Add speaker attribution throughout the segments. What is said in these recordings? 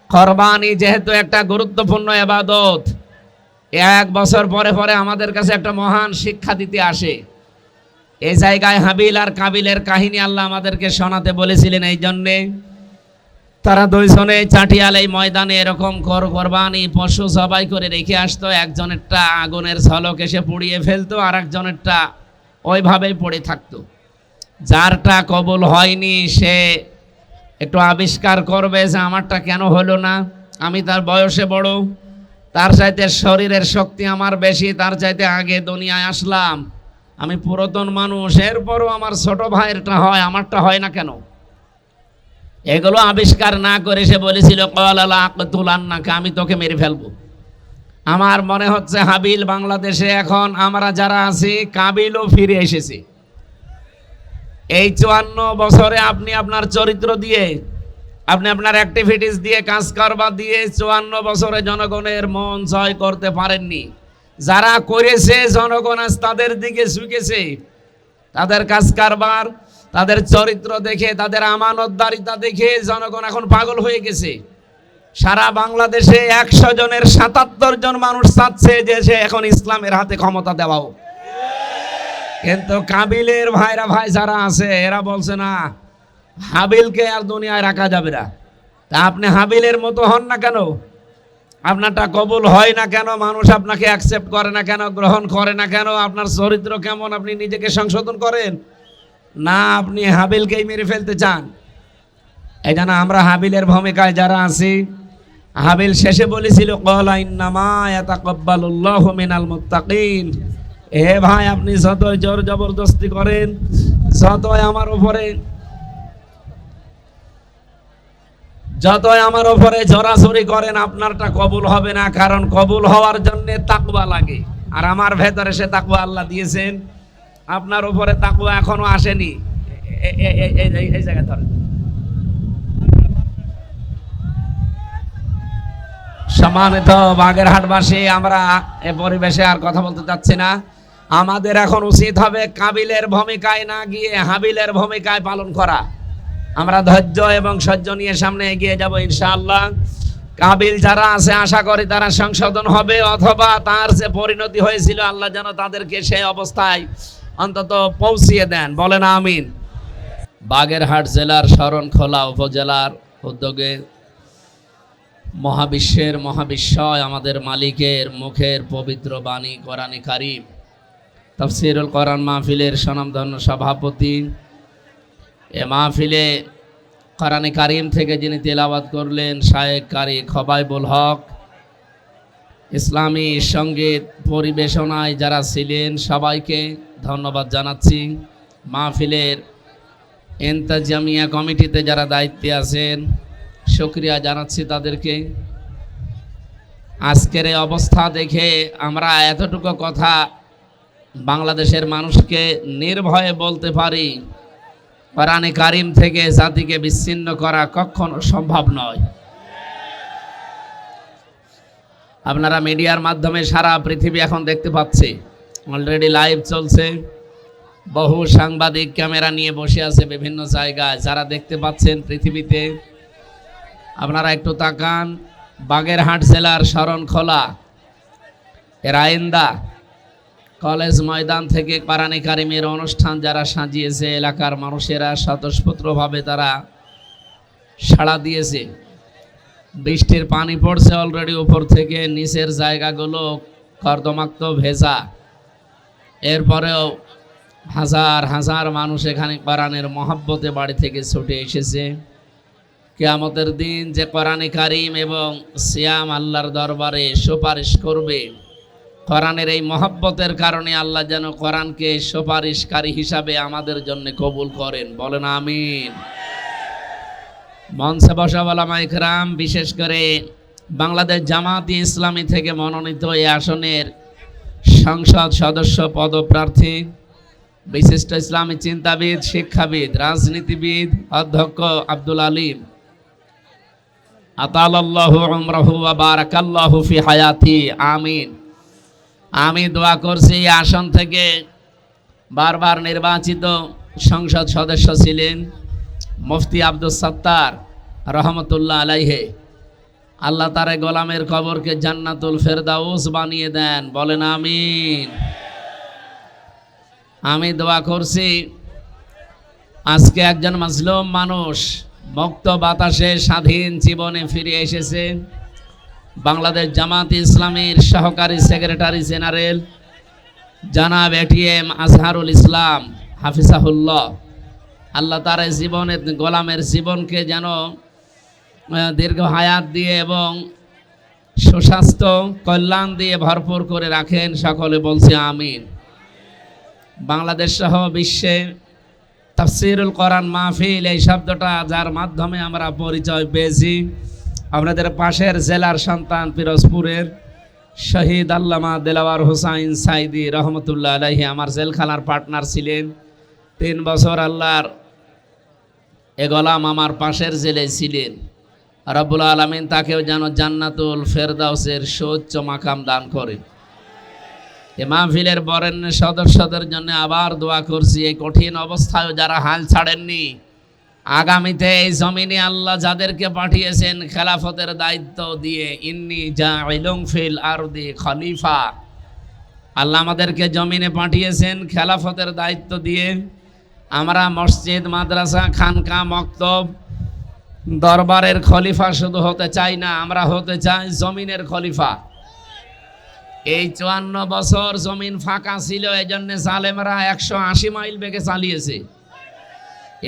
Speaker 1: কোরবানি যেহেতু একটা গুরুত্বপূর্ণ ইবাদত, এক বছর পরে পরে আমাদের কাছে একটা মহান শিক্ষা দিতে আসে। এই জায়গায় হাবিল আর কাবিলের কাহিনী আল্লাহ আমাদেরকে শোনাতে বলেছিলেন। এই জন্যে তারা দুইজনে চাটিয়াল এই ময়দানে এরকম কোরবানি পশু জবাই করে রেখে আসতো। একজনেরটা আগুনের ঝলক এসে পুড়িয়ে ফেলতো, আর একজনেরটা ওইভাবেই পড়ে থাকতো। যারটা কবুল হয়নি সে একটু আবিষ্কার করবে যে আমারটা কেন হলো না। আমি তার বয়সে বড়, তার চাইতে শরীরের শক্তি আমার বেশি, তার চাইতে আগে দুনিয়ায় আসলাম, আমি পুরাতন মানুষ, এরপরও আমার ছোট ভাইয়েরটা হয়, আমারটা হয় না কেন। এগুলো আবিষ্কার না করে সে বলেছিল আকতুলান্নাকা, আমি তোকে মেরে ফেলবো। আমার মনে হচ্ছে হাবিল বাংলাদেশে এখন আমরা যারা আছি, কাবিলও ফিরে এসেছে। এই 54 বছরে আপনি আপনার চরিত্র দিয়ে, আপনি আপনার অ্যাক্টিভিটিস দিয়ে, কাজ কারবার দিয়ে 54 বছরে জনগণের মন জয় করতে পারেননি। যারা করেছে জনগণ আজ তাদের দিকে ঝুঁকেছে। তাদের কাজ কারবার, তাদের চরিত্র দেখে, তাদের আমানতদারিতা দেখে জনগণ এখন পাগল হয়ে গেছে। সারা বাংলাদেশে 100 জনের 77 জন মানুষ চাচ্ছে যে সে এখন ইসলামের হাতে ক্ষমতা দেওয়া হোক। কিন্তু কাবিলের ভাইরা ভাই যারা আছে এরা বলছে না, হাবিলকে আর দুনিয়ায় রাখা যাবে না। তা আপনি হাবিলের মতো হন না কেন? আপনারটা কবুল হয় না কেন? মানুষ আপনাকে অ্যাকসেপ্ট করে না কেন? গ্রহণ করে না কেন? আপনার চরিত্র কেমন? আপনি নিজেকে সংশোধন করেন না, আপনি হাবিলকেই মেরে ফেলতে চান। এই জন্য আমরা হাবিলের ভূমিকায় যারা আছি, হাবিল শেষে বলেছিল ক্বালা ইন্নামা ইয়াতাকাব্বালুল্লাহু মিনাল মুত্তাকিন। এ ভাই, আপনি যতই জোর জবরদস্তি করেন, যতই আমার উপরে জোরাজুরি করেন, আপনারটা কবুল হবে না। কারণ কবুল হওয়ার জন্য তাকওয়া লাগে, আর আমার ভেতরে সে তাকওয়া আল্লাহ দিয়েছেন। আপনার উপরে তাকওয়া এখনো আসেনি। এই জায়গায় ধরেন। সম্মানিত বাগেরহাটবাসী, আমরা এ পরিবেশে আর কথা বলতে চাচ্ছি না। আমাদের এখন উচিত হবে কাবিলের ভূমিকায় না গিয়ে হাবিলের ভূমিকায় পালন করা। আমরা ধৈর্য এবং সহ্য নিয়ে সামনে এগিয়ে যাব ইনশাআল্লাহ। কাবিল যারা আছে আশা করি তারা সংশোধন হবে, অথবা তার যে পরিণতি হয়েছিল আল্লাহ যেন তাদেরকে সেই অবস্থায় অন্তত পৌঁছিয়ে দেন। বলেন আমিন। বাগেরহাট জেলার শরণখোলা উপজেলার উদ্যোগে মহাবিশ্বের মহাবিশ্বয় আমাদের মালিকের মুখের পবিত্র বাণী কোরআনে কারীম তাফসীরুল কোরআন মাহফিলের স্বনামধন্য সভাপতি, এ মাহফিলে কোরআনে কারীম থেকে যিনি তেলাওয়াত করলেন শায়েখ কারি খবাইবুল হক, ইসলামী সঙ্গীত পরিবেশনায় যারা ছিলেন সবাইকে ধন্যবাদ জানাচ্ছি। মাহফিলের ইন্তেজামিয়া কমিটিতে যারা দায়িত্বে আছেন শুকরিয়া জানাচ্ছি তাদেরকে। আজকের এই অবস্থা দেখে আমরা এতটুকু কথা বাংলাদেশের মানুষকে নির্ভয়ে বলতে পারি, কোরআনে কারীম থেকে জাতিকে বিচ্ছিন্ন করা কখনো সম্ভব নয়। আপনারা মিডিয়ার মাধ্যমে সারা পৃথিবী এখন দেখতে পাচ্ছে, অলরেডি লাইভ চলছে। বহু সাংবাদিক ক্যামেরা নিয়ে বসে আছে বিভিন্ন জায়গায়, যারা দেখতে পাচ্ছেন পৃথিবীতে। আপনারা একটু তাকান, বাগেরহাট জেলার শরণখোলা রায়েন্দা কলেজ ময়দান থেকে কোরআনে কারীমের অনুষ্ঠান যারা সাজিয়েছে, এলাকার মানুষেরা স্বতঃস্ফূর্তভাবে তারা সাড়া দিয়েছে। বৃষ্টির পানি পড়ছে অলরেডি উপর থেকে, নিচের জায়গাগুলো কর্দমাক্ত ভেজা। এরপরেও হাজার হাজার মানুষ এখানে কোরআনের মহব্বতে বাড়ি থেকে ছুটে এসেছে। কিয়ামতের দিন যে কোরআনে কারীম এবং সিয়াম আল্লাহর দরবারে সুপারিশ করবে, কোরআনের এই মহব্বতের কারণে আল্লাহ যেন কোরআনকে সুপারিশকারী হিসাবে আমাদের জন্য কবুল করেন। বলেন আমিন। মঞ্চে বসা ওলামা ইকরাম, বিশেষ করে বাংলাদেশ জামায়াতে ইসলামী থেকে মনোনীত এই আসনের সংসদ সদস্য পদপ্রার্থী, বিশিষ্ট ইসলামী চিন্তাবিদ, শিক্ষাবিদ, রাজনীতিবিদ অধ্যক্ষ আব্দুল আলিম, আতালাল্লাহু উমরাহু ওয়া বারাকাল্লাহু ফি হায়াতি, আমিন। আমি দোয়া করছি এই আসন থেকে বারবার নির্বাচিত সংসদ সদস্য ছিলেন মুফতি আব্দুস সাত্তার রহমতুল্লাহ আলাইহে, আল্লাহ তার এই গোলামের কবরকে জান্নাতুল ফেরদাউস বানিয়ে দেন, বলেন আমিন। আমি দোয়া করছি আজকে একজন মাজলুম মানুষ মুক্ত বাতাসে স্বাধীন জীবনে ফিরে এসেছে। বাংলাদেশ জামাত ইসলামীর সহকারী সেক্রেটারি জেনারেল জনাব এটিএম আজহারুল ইসলাম হাফিজাহুল্লাহ, আল্লাহ তার জীবনের গোলামের জীবনকে যেন দীর্ঘ হায়াত দিয়ে এবং সুস্বাস্থ্য কল্যাণ দিয়ে ভরপুর করে রাখেন। সকলে বলছি আমিন। বাংলাদেশ সহ বিশ্বে তাফসীরুল কোরআন মাহফিল এই শব্দটা যার মাধ্যমে আমরা পরিচয় পেয়েছি, আপনাদের পাশের জেলার সন্তান পিরোজপুরের শহীদ আল্লামা দেলাওয়ার হোসাইন সাইদি রহমতুল্লাহ আলাইহি আমার জেলখানার পার্টনার ছিলেন 3 বছর। আল্লাহর এ গোলাম আমার পাশের জেলে ছিলেন। রব্বুল আলামিন তাকেও যেন জান্নাতুল ফেরদাউসের সুউচ্চ মাকাম দান করেন। এ মাহফিলের বরেণ্য সদস্যদের জন্য আবার দোয়া করছি, এই কঠিন অবস্থায় যারা হাল ছাড়েননি, আগামীতে এই জমিনে আল্লাহ যাদেরকে পাঠিয়েছেন খেলাফতের দায়িত্ব দিয়ে, ইন্নী জাইলুন ফিল আরদি খলিফা, আল্লাহ আমাদেরকে জমিনে পাঠিয়েছেন খেলাফতের দায়িত্ব দিয়ে। আমরা মসজিদ, মাদ্রাসা, খানকা, মক্তব, দরবারের খলিফা শুধু হতে চাই না, আমরা হতে চাই জমিনের খলিফা। এই 54 বছর জমিন ফাঁকা ছিল, এই জন্য জালেমরা 180 মাইল বেগে চালিয়েছে।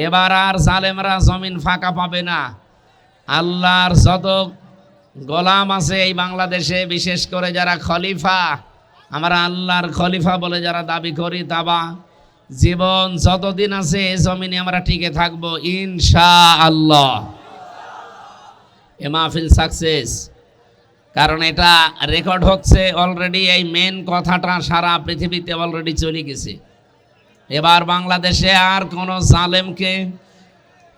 Speaker 1: এবার আর জালেমরা জমিন ফাঁকা পাবে না। আল্লাহর যত গোলাম আছে এই বাংলাদেশে, বিশেষ করে যারা খলিফা, আমরা আল্লাহর খলিফা বলে যারা দাবি করি, তাবা জীবন যতদিন আছে এই জমিনে আমরা টিকে থাকবো ইনশাআল্লাহ। এ মাহফিল সাকসেস, কারণ এটা রেকর্ড হচ্ছে অলরেডি। এই মেন কথাটা সারা পৃথিবীতে অলরেডি চলে গেছে। এবার বাংলাদেশে আর কোনো জালেমকে,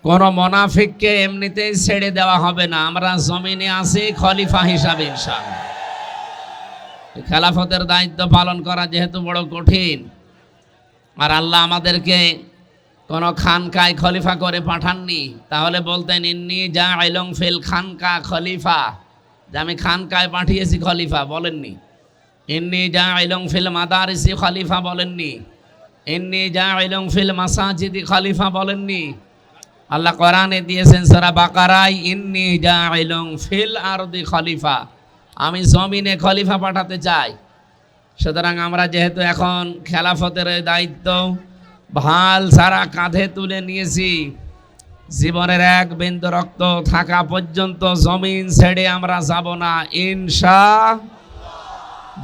Speaker 1: কোনো মুনাফিককে এমনিতেই ছেড়ে দেওয়া হবে না। আমরা জমিনে আছি খলিফা হিসাবে ইনশাআল্লাহ। খেলাফতের দায়িত্ব পালন করা যেহেতু বড় কঠিন, আর আল্লাহ আমাদেরকে কোনো খানকায় খলিফা করে পাঠাননি, তাহলে বলতেন ইন্নী জাইলুন ফিল খানকা খলিফা, যে আমি খানকায় পাঠিয়েছি খলিফা, বলেননি। ইন্নী জাইলুন ফিল মাদারিসি খলিফা বলেননি। ইন্নী জাইলুন ফিল মাসাজিদি খলিফা বলেননি। আল্লাহ কোরআনে দিয়েছেন সূরা বাকারায়, ইন্নী জাইলুন ফিল আরদি খলিফা, আমি জমিনে খলিফা পাঠাতে চাই। সুতরাং আমরা যেহেতু এখন খেলাফতের দায়িত্ব ভাল সারা কাঁধে তুলে নিয়েছি, জীবনের এক বিন্দু রক্ত থাকা পর্যন্ত জমিন ছেড়ে আমরা যাব না ইনশাআল্লাহ।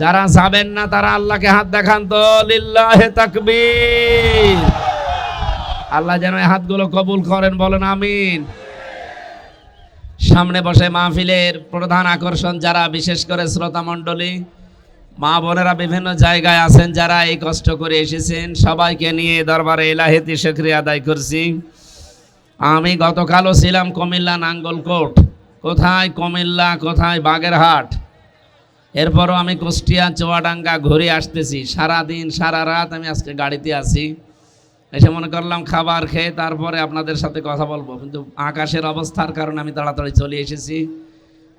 Speaker 1: যারা যাবেন না তারা আল্লাহকে হাত দেখান তো, লিল্লাহে তাকবীর। আল্লাহ যেন এই হাতগুলো কবুল করেন, বলেন আমিন। সামনে বসে মাহফিলের প্রধান আকর্ষণ যারা, বিশেষ করে শ্রোতা মণ্ডলী, মা বোনেরা বিভিন্ন জায়গায় আছেন যারা এই কষ্ট করে এসেছেন, সবাইকে নিয়ে দরবারে ইলাহিতে শুকরিয়া আদায় করছি। আমি গতকালও ছিলাম কুমিল্লা নাঙ্গলকোট, কোথায় কুমিল্লা, কোথায় বাগেরহাট, এরপরও আমি কুষ্টিয়া চুয়াডাঙ্গা ঘুরে আসতেছি। সারাদিন সারা রাত আমি আজকে গাড়িতে আছি। এসে মনে করলাম খাবার খেয়ে তারপরে আপনাদের সাথে কথা বলবো, কিন্তু আকাশের অবস্থার কারণে আমি তাড়াতাড়ি চলে এসেছি।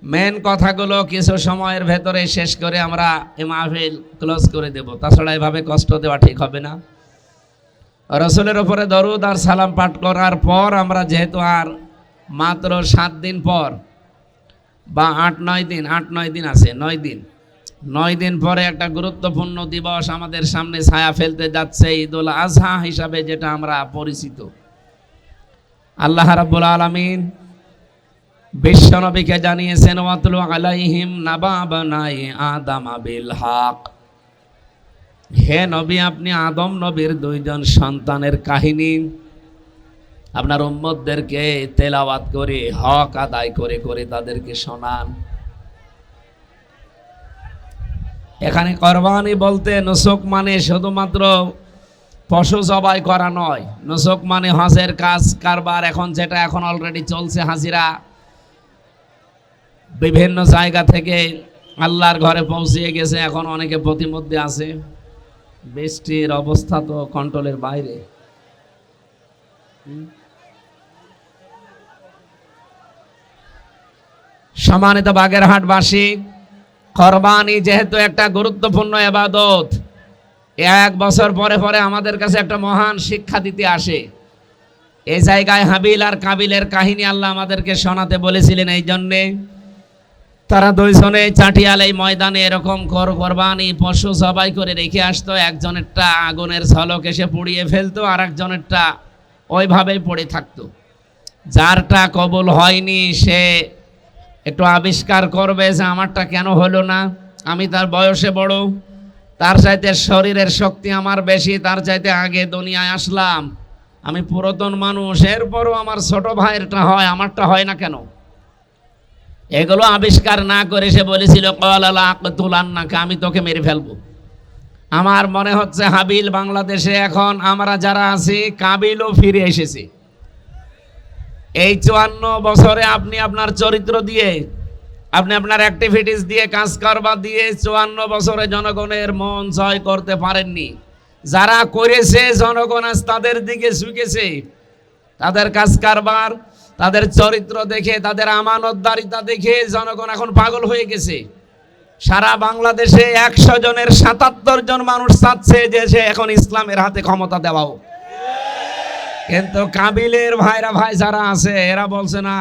Speaker 1: মেন কথাগুলো কিছু সময়ের ভেতরে শেষ করে আমরা এই মাহফিল ক্লোজ করে দেব, তাছাড়া এভাবে কষ্ট দেওয়া ঠিক হবে না। রসুলের উপরে দরুদ আর সালাম পাঠ করার পর আমরা যেহেতু আর মাত্র 7 দিন পর বা 8-9 দিন আছে, 9 দিন পরে একটা গুরুত্বপূর্ণ দিবস আমাদের সামনে ছায়া ফেলতে যাচ্ছে, ঈদুল আজহা হিসাবে যেটা আমরা পরিচিত। আল্লাহ রাব্বুল আলামিন বিশ্বনবীকে জানিয়েছেন, ওয়াতলু আলাইহিম নাবা বানাই আদম বিল হক, হে নবী আপনি আদম নবীর 2 জন সন্তানের কাহিনী আপনার উম্মতদেরকে তেলাওয়াত করে, হক আদায় করে করে তাদেরকে শোনান। এখানে কোরবানি বলতে নুসুক মানে শুধুমাত্র পশু জবাই করা নয়, নুসুক মানে হজের কাজ কারবার, এখন যেটা এখন অলরেডি চলছে, হাজিরা বিভিন্ন জায়গা থেকে আল্লাহর ঘরে পৌঁছিয়ে গেছে, এখন অনেকে প্রতিমধ্যে আছে। বৃষ্টির অবস্থা তো কন্ট্রোলের বাইরে। সম্মানিত বাগেরহাটবাসী, কোরবানি যেহেতু একটা গুরুত্বপূর্ণ ইবাদত, এক বছর পরে পরে আমাদের কাছে একটা মহান শিক্ষা দিতে আসে। এই জায়গায় হাবিল আর কাবিলের কাহিনী আল্লাহ আমাদেরকে শোনাতে বলেছিলেন। এই জন্যে তারা দুইজনে চাটিয়াল এই ময়দানে এরকম কোরবানি পশু জবাই করে রেখে আসতো। একজনেরটা আগুনের ঝলক এসে পুড়িয়ে ফেলতো, আর একজনেরটা ওইভাবেই পড়ে থাকতো। যারটা কবুল হয়নি সে একটু আবিষ্কার করবে যে আমারটা কেন হলো না। আমি তার বয়সে বড়, তার চাইতে শরীরের শক্তি আমার বেশি, তার চাইতে আগে দুনিয়ায় আসলাম, আমি পুরাতন মানুষ, এরপরও আমার ছোট ভাইয়েরটা হয়, আমারটা হয় না কেন। এগুলো আবিষ্কার না করে সে বলেছিল আকতুলান্নাকা, আমি তোকে মেরে ফেলবো। আমার মনে হচ্ছে হাবিল বাংলাদেশে এখন আমরা যারা আছি, কাবিলও ফিরে এসেছে। এই 54 বছরে আপনি আপনার চরিত্র দিয়ে, আপনি আপনার অ্যাক্টিভিটিস দিয়ে, কাজ কারবার দিয়ে 54 বছরে জনগণের মন জয় করতে পারেননি। যারা করেছে জনগণ আজ তাদের দিকে ঝুঁকেছে। তাদের কাজ কারবার, তাদের চরিত্র দেখে, তাদের আমানতদারিতা দেখে জনগণ এখন পাগল হয়ে গেছে। সারা বাংলাদেশে 100 জনের 77 জন মানুষ চাচ্ছে যে সে এখন ইসলামের হাতে ক্ষমতা দেওয়া হোক। কিন্তু কাবিলের ভাইরা ভাই যারা আছে এরা বলছে না,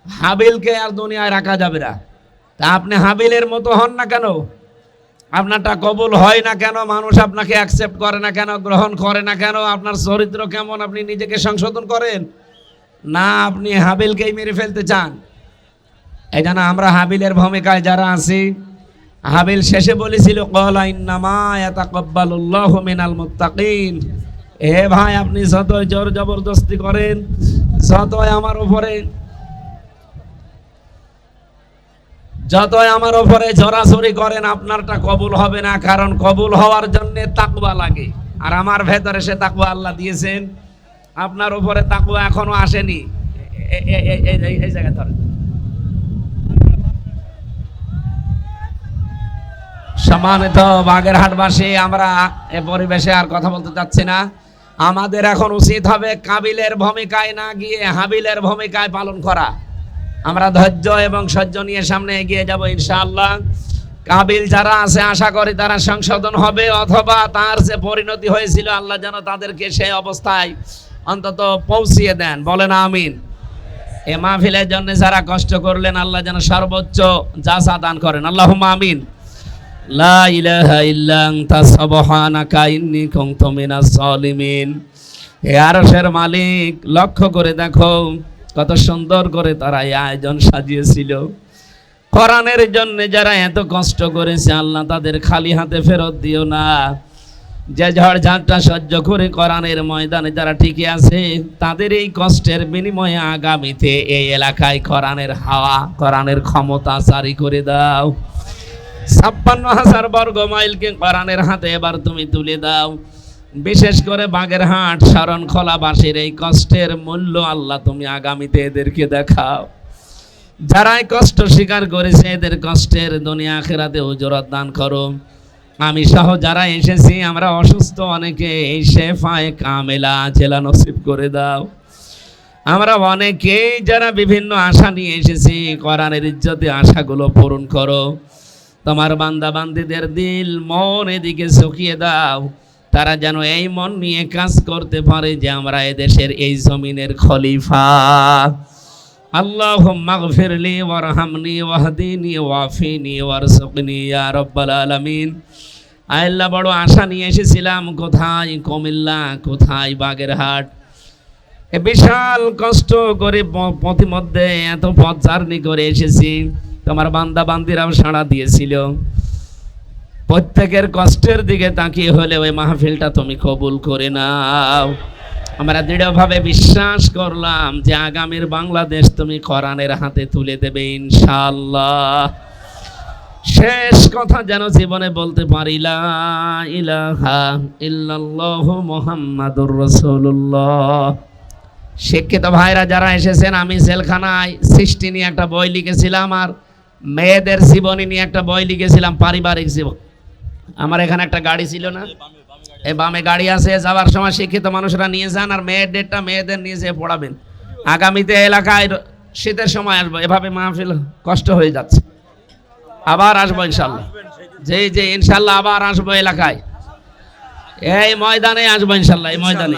Speaker 1: হাবিলকে আর দুনিয়ায় রাখা যাবে না। তা আপনি হাবিলের মতো হন না কেন? আপনারটা কবুল হয় না কেন? মানুষ আপনাকে অ্যাকসেপ্ট করে না কেন? গ্রহণ করে না কেন? আপনার চরিত্র কেমন? আপনি নিজেকে সংশোধন করেন না, আপনি হাবিলকেই মেরে ফেলতে চান। এই জন্য আমরা হাবিলের ভূমিকায় যারা আছি, হাবিল শেষে বলেছিল ক্বালা ইন্নামা ইয়াতাকাব্বালুল্লাহু মিনাল মুত্তাকিন। এ ভাই, আপনি যতই জোর জবরদস্তি করেন, যতই আমার উপরে জোরাজুরি করেন, আপনারটা কবুল হবে না। কারণ কবুল হওয়ার জন্য তাকওয়া লাগে, আর আমার ভেতরে সে তাকওয়া আল্লাহ দিয়েছেন। আপনার উপরে তাকওয়া এখনো আসেনি। এই জায়গায় ধরেন। সম্মানিত বাগেরহাটবাসী, আমরা এ পরিবেশে আর কথা বলতে চাচ্ছি না। আমাদের এখন উচিত হবে কাবিলের ভূমিকায় না গিয়ে হাবিলের ভূমিকায় পালন করা। আমরা ধৈর্য এবং সহ্য নিয়ে সামনে এগিয়ে যাব ইনশাআল্লাহ। কাবিল যারা আছে আশা করি তারা সংশোধন হবে, অথবা তার যে পরিণতি হয়েছিল আল্লাহ যেন তাদেরকে সেই অবস্থায় অন্তত পৌঁছিয়ে দেন। বলেন আমিন। এ মাহফিলের জন্য যারা কষ্ট করলেন আল্লাহ যেন সর্বোচ্চ জাযা দান করেন। আল্লাহুম্মা আমিন। লা ইলাহা ইল্লা আনতা সুবহানাকা ইন্নী কুনতু মিনাজ জালিমিন। হে আরশের মালিক, লক্ষ্য করে দেখো কত সুন্দর করে তারা এই আয়োজন সাজিয়েছিল। কোরআনের জন্য যারা এত কষ্ট করেছে আল্লাহ তাদের খালি হাতে ফেরত দিও না। যে ঝড় ঝাঁটা সহ্য করে কোরআনের ময়দানে যারা টিকে আছে, তাদের এই কষ্টের বিনিময়ে আগামীতে এই এলাকায় কোরআনের হাওয়া, কোরআনের ক্ষমতা জারি করে দাও। 56,000 বর্গ মাইলকে কোরআনের হাতে এবার তুমি তুলে দাও। বিশেষ করে বাগেরহাট শরণখোলাবাসীর এই কষ্টের মূল্য আল্লাহ তুমি আগামীতে এদেরকে দেখাও। যারা এই কষ্ট স্বীকার করেছে এদের কষ্টের দুনিয়া আখিরাতে উজরত দান করো। আমি সহ যারা এসেছি, আমরা অসুস্থ অনেকে, এই শেফায়ে কামেলা জেলা নসিব করে দাও। আমরা অনেকেই যারা বিভিন্ন আশা নিয়ে এসেছি, কোরআনের ইজ্জতে আশাগুলো পূরণ করো। তোমার বান্দা বান্দীদের দিল মন এদিকে ঝুঁকিয়ে দাও, তারা যেন এই মন নিয়ে কাজ করতে পারে যে আমরা এদেশের এই জমিনের খলিফা। আল্লাহুম্মা গফিরলি ওয়ারহামনি ওয়াহদিনি ওয়াফিনি ওয়ারযুকনি ইয়া রাব্বাল আলামিন। আল্লাহ, বড় আশা নিয়ে এসেছিলাম, কোথায় কুমিল্লা, কোথায় বাগেরহাট। এ বিশাল কষ্ট করে পথিমধ্যে এত পথ জার্নি করে এসেছি, তোমার বান্দা বান্দিরাও সাড়া দিয়েছিল। প্রত্যেকের কষ্টের দিকে তাকিয়ে হলে ওই মাহফিলটা তুমি কবুল করে নাও। আমরা দৃঢ়ভাবে বিশ্বাস করলাম যে আগামীর বাংলাদেশ তুমি কোরআনের হাতে তুলে দেবে ইনশাআল্লাহ। শেষ কথা যেন জীবনে বলতে পারি, লা ইলাহা ইল্লাল্লাহু মুহাম্মাদুর রাসূলুল্লাহ। শিক্ষিত ভাইরা যারা এসেছেন, আমি জেলখানায় সৃষ্টি নিয়ে একটা বই লিখেছিলাম, আর মেয়েদের জীবনী নিয়ে একটা বই লিখেছিলাম, পারিবারিক জীবন। আমার এখানে একটা গাড়ি ছিল না, এই বামে গাড়ি আছে, যাওয়ার সময় শিক্ষিত মানুষরা নিয়ে যান, আর মেয়েদেরটা মেয়েদের নিয়ে যেয়ে পড়াবেন। আগামীতে এলাকায় শীতের সময় আসবো, এভাবে মাহফিল কষ্ট হয়ে যাচ্ছে। আবার আসবো ইনশাল্লাহ, যে ইনশাল্লাহ আবার আসবো এলাকায়, এই ময়দানে আসবো ইনশাল্লাহ, এই ময়দানে।